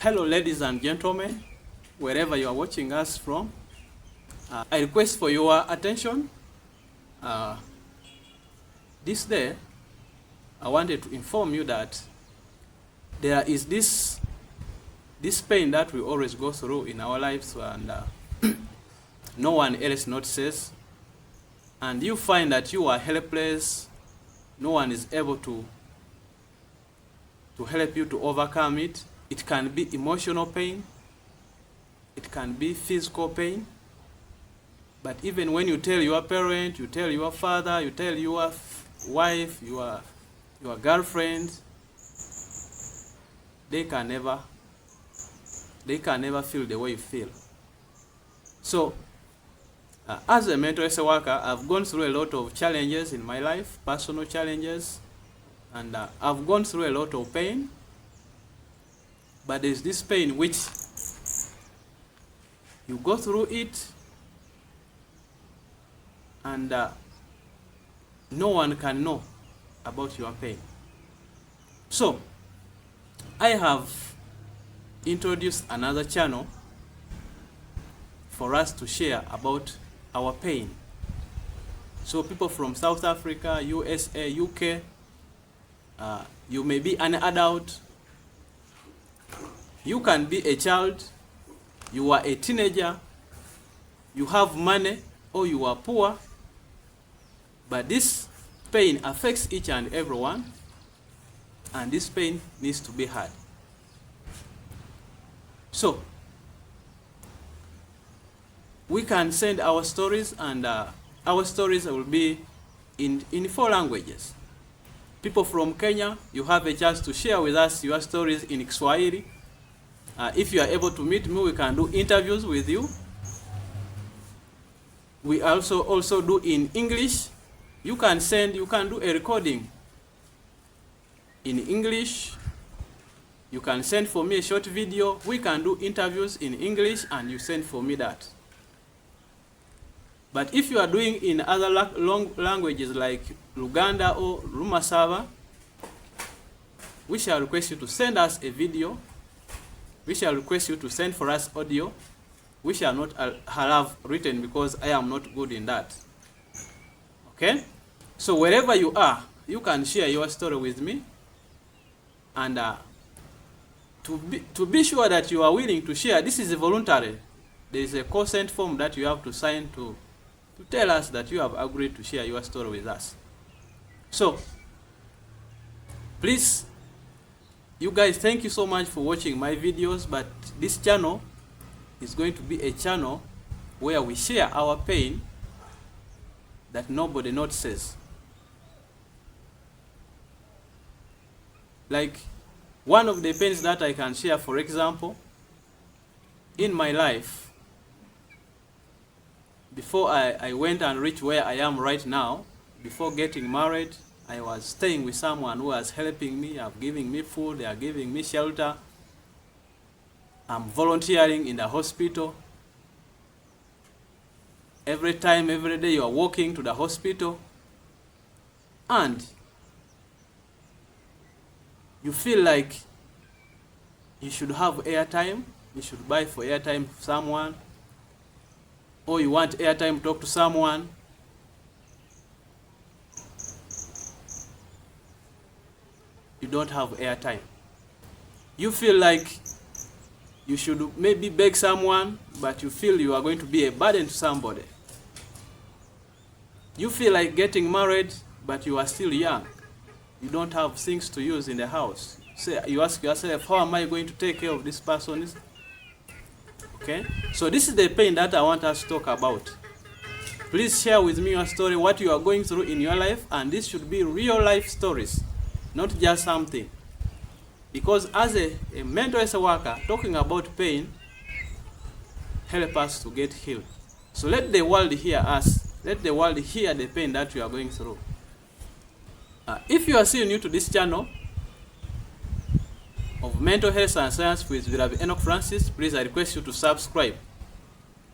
Hello, ladies and gentlemen, wherever you are watching us from. I request for your attention. This day, I wanted to inform you that there is this pain that we always go through in our lives, and no one else notices. And you find that you are helpless. No one is able to help you to overcome it. It can be emotional pain. It can be physical pain. But even when you tell your parent, you tell your father, you tell your wife, your girlfriend, they can never feel the way you feel. So, as a mental health worker, I've gone through a lot of challenges in my life, personal challenges, and I've gone through a lot of pain. But there's this pain which you go through it, and no one can know about your pain. So, I have introduced another channel for us to share about our pain. So people from South Africa, USA, UK, you may be an adult, you can be a child, you are a teenager, you have money, or you are poor, but this pain affects each and everyone, and this pain needs to be heard. So, we can send our stories, and our stories will be in 4 languages. People from Kenya, you have a chance to share with us your stories in Kiswahili. If you are able to meet me, we can do interviews with you. We also do in English. You can do a recording in English. You can send for me a short video. We can do interviews in English, and you send for me that. But if you are doing in other languages like Luganda or Lumasaba, we shall request you to send us a video. We shall request you to send for us audio. We shall not have written, because I am not good in that. Okay? So wherever you are, you can share your story with me. And to be sure that you are willing to share, this is voluntary. There is a consent form that you have to sign to tell us that you have agreed to share your story with us. So, please, you guys, thank you so much for watching my videos, but this channel is going to be a channel where we share our pain that nobody notices. Like, one of the pains that I can share, for example, in my life, before I went and reached where I am right now, before getting married, I was staying with someone who was helping me, giving me food, they are giving me shelter. I'm volunteering in the hospital. Every day you are walking to the hospital, and you feel like you should have airtime, you should buy for airtime for someone, or you want airtime to talk to someone. You don't have airtime. You feel like you should maybe beg someone, but you feel you are going to be a burden to somebody. You feel like getting married, but you are still young. You don't have things to use in the house. So you ask yourself, how am I going to take care of this person? Okay? So this is the pain that I want us to talk about. Please share with me your story, what you are going through in your life, and this should be real life stories, not just something. Because as a mental health worker, talking about pain help us to get healed. So let the world hear us. Let the world hear the pain that we are going through. If you are still new to this channel of Mental Health and Science with Birabi Enock Francis, please, I request you to subscribe.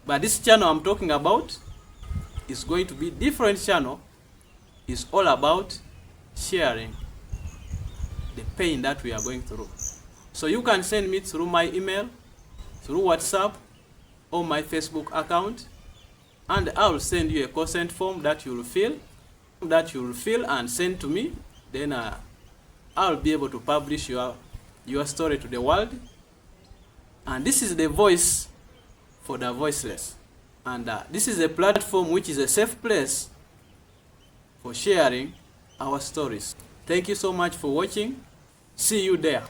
But this channel I'm talking about is going to be different channel. It's all about sharing the pain that we are going through. So you can send me through my email, through WhatsApp, or my Facebook account, and I'll send you a consent form that you'll fill and send to me. Then I'll be able to publish your story to the world. And this is the voice for the voiceless. And this is a platform which is a safe place for sharing our stories. Thank you so much for watching. See you there.